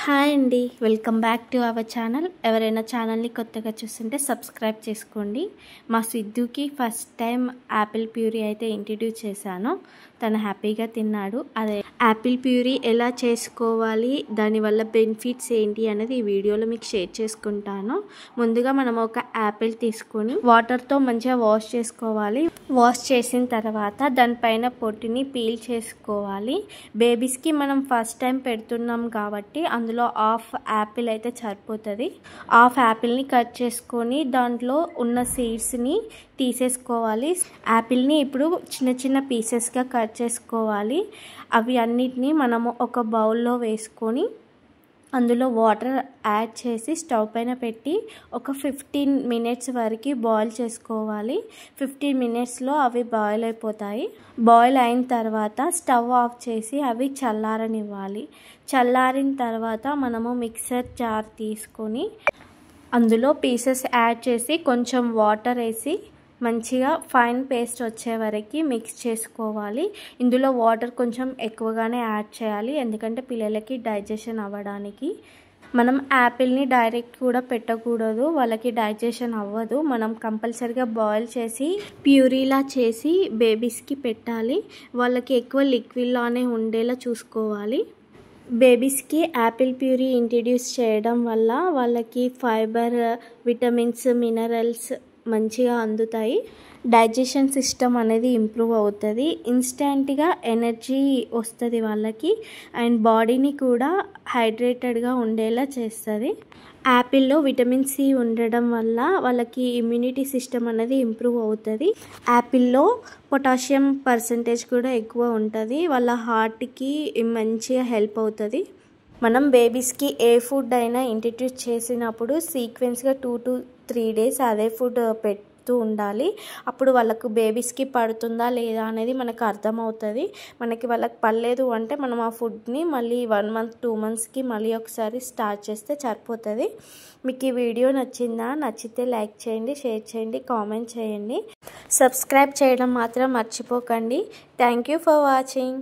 Hi అండి, welcome back to our channel. ఎవరైనా ఛానల్ని కొత్తగా చూస్తుంటే సబ్స్క్రైబ్ చేసుకోండి. మా సిద్ధుకి ఫస్ట్ టైం యాపిల్ ప్యూరీ అయితే ఇంట్రడ్యూస్ చేశాను. తను హ్యాపీగా తిన్నాడు. అదే యాపిల్ ప్యూరీ ఎలా చేసుకోవాలి, దానివల్ల బెనిఫిట్స్ ఏంటి అనేది ఈ వీడియోలో మీకు షేర్ చేసుకుంటాను. ముందుగా మనం ఒక యాపిల్ తీసుకొని వాటర్తో మంచిగా వాష్ చేసుకోవాలి. వాష్ చేసిన తర్వాత దానిపైన పొట్టుని పీల్ చేసుకోవాలి. బేబీస్కి మనం ఫస్ట్ టైం పెడుతున్నాం కాబట్టి అందులో హాఫ్ యాపిల్ అయితే సరిపోతుంది. హాఫ్ యాపిల్ని కట్ చేసుకొని దాంట్లో ఉన్న సీడ్స్ని తీసేసుకోవాలి. యాపిల్ని ఇప్పుడు చిన్న చిన్న పీసెస్గా కట్ చేసుకోవాలి. అవి అన్నిటినీ మనము ఒక బౌల్లో వేసుకొని అందులో వాటర్ యాడ్ చేసి స్టవ్ పైన పెట్టి ఒక 15 మినిట్స్ వరకు బాయిల్ చేసుకోవాలి. 15 మినిట్స్లో అవి బాయిల్ అయిపోతాయి. బాయిల్ అయిన తర్వాత స్టవ్ ఆఫ్ చేసి అవి చల్లారనివ్వాలి. చల్లారిన తర్వాత మనము మిక్సర్ జార్ తీసుకొని అందులో పీసెస్ యాడ్ చేసి కొంచెం వాటర్ వేసి మంచిగా ఫైన్ పేస్ట్ వచ్చే వరకు మిక్స్ చేసుకోవాలి. ఇందులో వాటర్ కొంచెం ఎక్కువగానే యాడ్ చేయాలి, ఎందుకంటే పిల్లలకి డైజెషన్ అవ్వడానికి. మనం యాపిల్ని డైరెక్ట్ కూడా పెట్టకూడదు, వాళ్ళకి డైజెషన్ అవ్వదు. మనం కంపల్సరీగా బాయిల్ చేసి ప్యూరీలా చేసి బేబీస్కి పెట్టాలి. వాళ్ళకి ఎక్కువ లిక్విడ్లానే ఉండేలా చూసుకోవాలి. బేబీస్కి యాపిల్ ప్యూరీ ఇంట్రడ్యూస్ చేయడం వల్ల వాళ్ళకి ఫైబర్, విటమిన్స్, మినరల్స్ మంచిగా అందుతాయి. డైజెషన్ సిస్టమ్ అనేది ఇంప్రూవ్ అవుతుంది. ఇన్స్టెంట్గా ఎనర్జీ వస్తుంది వాళ్ళకి. అండ్ బాడీని కూడా హైడ్రేటెడ్గా ఉండేలా చేస్తుంది. యాపిల్లో విటమిన్ సి ఉండడం వల్ల వాళ్ళకి ఇమ్యూనిటీ సిస్టమ్ అనేది ఇంప్రూవ్ అవుతుంది. యాపిల్లో పొటాషియం పర్సంటేజ్ కూడా ఎక్కువ ఉంటుంది. వాళ్ళ హార్ట్కి మంచిగా హెల్ప్ అవుతుంది. మనం బేబీస్కి ఏ ఫుడ్ అయినా ఇంట్రడ్యూస్ చేసినప్పుడు సీక్వెన్స్గా 2 to 3 days అదే ఫుడ్ పెడుతూ ఉండాలి. అప్పుడు వాళ్ళకు బేబీస్కి పడుతుందా లేదా అనేది మనకు అర్థమవుతుంది. వాళ్ళకి పడలేదు అంటే మనం ఆ ఫుడ్ని మళ్ళీ 1 month 2 monthsకి మళ్ళీ ఒకసారి స్టార్ట్ చేస్తే సరిపోతుంది. మీకు ఈ వీడియో నచ్చిందా? నచ్చితే లైక్ చేయండి, షేర్ చేయండి, కామెంట్ చేయండి. సబ్స్క్రైబ్ చేయడం మాత్రం మర్చిపోకండి. Thank you for watching.